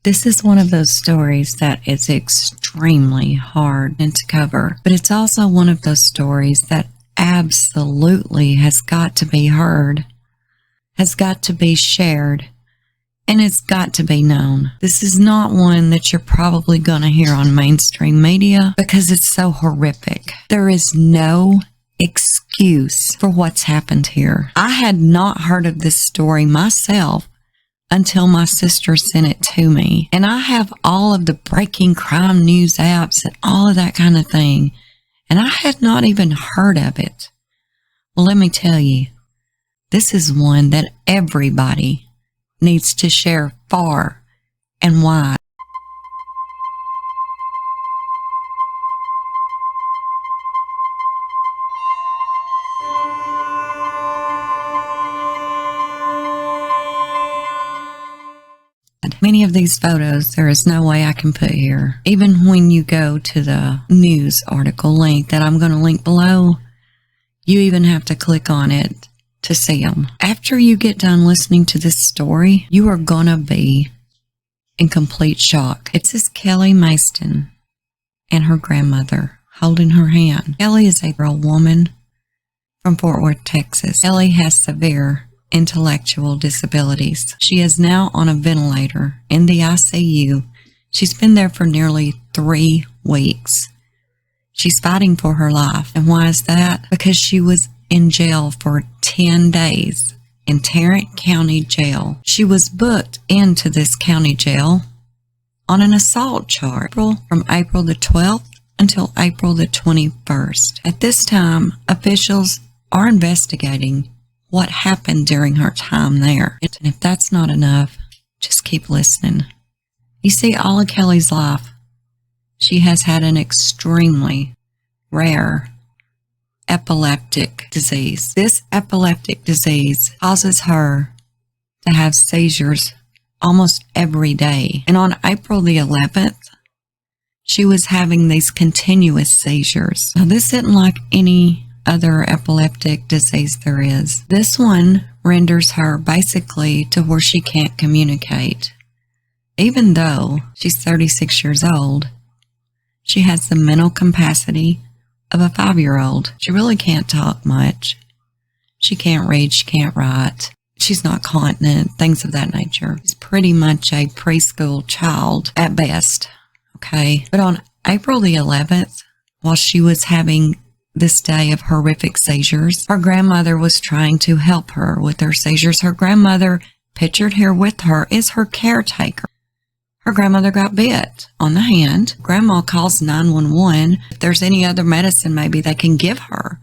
This is one of those stories that is extremely hard to cover, but it's also one of those stories that absolutely has got to be heard, has got to be shared, and it's got to be known. This is not one that you're probably going to hear on mainstream media because it's so horrific. There is no excuse for what's happened here. I had not heard of this story myself until my sister sent it to me. And I have all of the breaking crime news apps and all of that kind of thing. And I had not even heard of it. Well, let me tell you, this is one that everybody needs to share far and wide. Many of these photos, there is no way I can put here. Even when you go to the news article link that I'm going to link below, you even have to click on it to see them. After you get done listening to this story, you are going to be in complete shock. It's this Kelly Maston and her grandmother holding her hand. Kelly is a real woman from Fort Worth, Texas. Kelly has severe intellectual disabilities. She is now on a ventilator in the ICU. She's been there for nearly 3 weeks. She's fighting for her life. And why is that? Because she was in jail for 10 days in Tarrant County Jail. She was booked into this county jail on an assault charge from April the 12th until April the 21st. At this time, officials are investigating what happened during her time there. And if that's not enough, just keep listening. You see, all of Kelly's life, she has had an extremely rare epileptic disease. This epileptic disease causes her to have seizures almost every day. And on April the 11th, she was having these continuous seizures. Now, this isn't like any other epileptic disease there is. This one renders her basically to where she can't communicate. Even though she's 36 years old, she has the mental capacity of a 5-year-old. She really can't talk much. She can't read, she can't write. She's not continent, things of that nature. She's pretty much a preschool child at best, okay? But on April the 11th, while she was having this day of horrific seizures, her grandmother was trying to help her with her seizures. Her grandmother, pictured here with her, is her caretaker. Her grandmother got bit on the hand. Grandma calls 911. If there's any other medicine maybe they can give her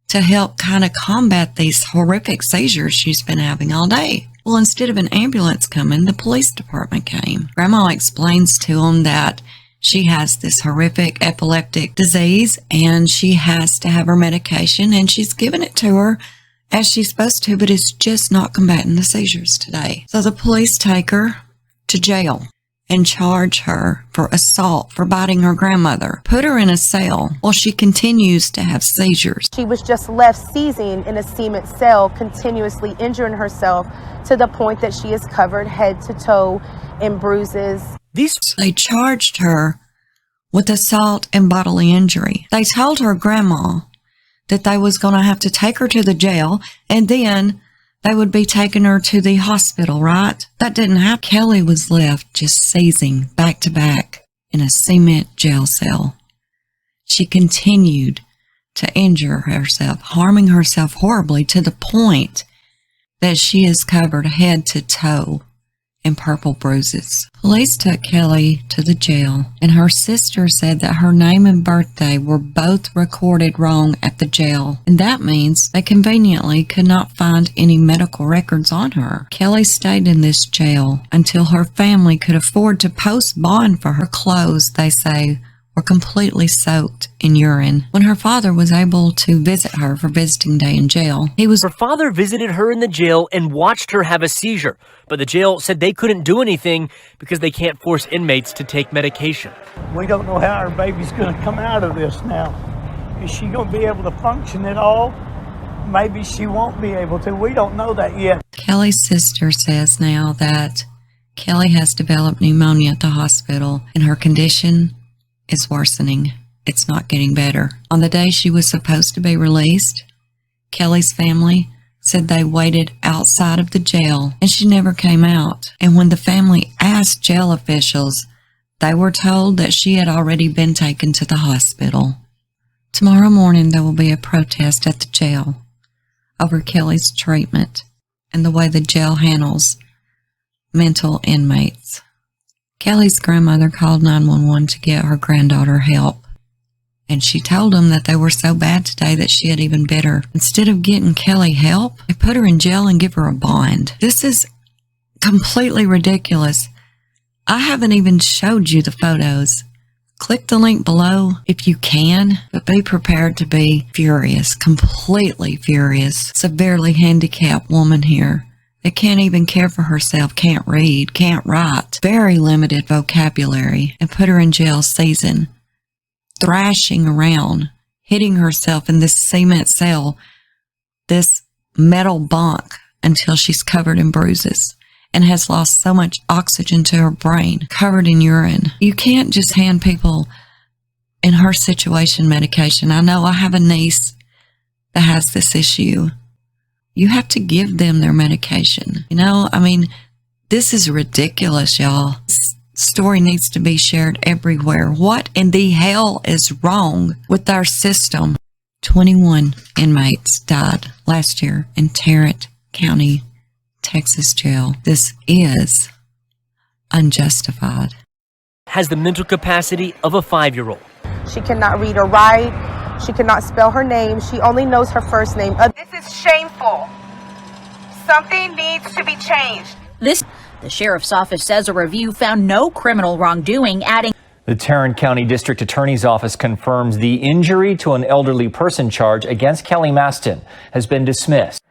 to help kind of combat these horrific seizures she's been having all day. Well, instead of an ambulance coming, the police department came. Grandma explains to them that she has this horrific epileptic disease and she has to have her medication, and she's given it to her as she's supposed to, but it's just not combating the seizures today. So the police take her to jail and charge her for assault for biting her grandmother. Put her in a cell while she continues to have seizures. She was just left seizing in a cement cell, continuously injuring herself to the point that she is covered head to toe in bruises. They charged her with assault and bodily injury. They told her grandma that they was going to have to take her to the jail and then they would be taking her to the hospital, right? That didn't happen. Kelly was left just seizing back to back in a cement jail cell. She continued to injure herself, harming herself horribly to the point that she is covered head to toe in purple bruises. Police took Kelly to the jail, and her sister said that her name and birthday were both recorded wrong at the jail, and that means they conveniently could not find any medical records on her. Kelly stayed in this jail until her family could afford to post bond for her. Clothes, they say, were completely soaked in urine. When her father was able to visit her for visiting day in jail, Her father visited her in the jail and watched her have a seizure, but the jail said they couldn't do anything because they can't force inmates to take medication. We don't know how our baby's going to come out of this now. Is she going to be able to function at all? Maybe she won't be able to. We don't know that yet. Kelly's sister says now that Kelly has developed pneumonia at the hospital, and her condition is worsening. It's not getting better. On the day she was supposed to be released, Kelly's family said they waited outside of the jail, and she never came out. And when the family asked jail officials, they were told that she had already been taken to the hospital. Tomorrow morning, there will be a protest at the jail over Kelly's treatment and the way the jail handles mental inmates. Kelly's grandmother called 911 to get her granddaughter help, and she told them that they were so bad today that she had even bit her. Instead of getting Kelly help, they put her in jail and give her a bond. This is completely ridiculous. I haven't even showed you the photos. Click the link below if you can, but be prepared to be furious, completely furious. Severely handicapped woman here that can't even care for herself, can't read, can't write, very limited vocabulary, and put her in jail season, thrashing around, hitting herself in this cement cell, this metal bunk, until she's covered in bruises and has lost so much oxygen to her brain, covered in urine. You can't just hand people in her situation medication. I know I have a niece that has this issue. You have to give them their medication. You know, I mean, this is ridiculous, y'all. This story needs to be shared everywhere. What in the hell is wrong with our system? 21 inmates died last year in Tarrant County, Texas jail. This is unjustified. Has the mental capacity of a 5-year-old. She cannot read or write. She cannot spell her name. She only knows her first name. This is shameful. Something needs to be changed. The sheriff's office says a review found no criminal wrongdoing, adding, the Tarrant County District Attorney's Office confirms the injury to an elderly person charge against Kelly Maston has been dismissed.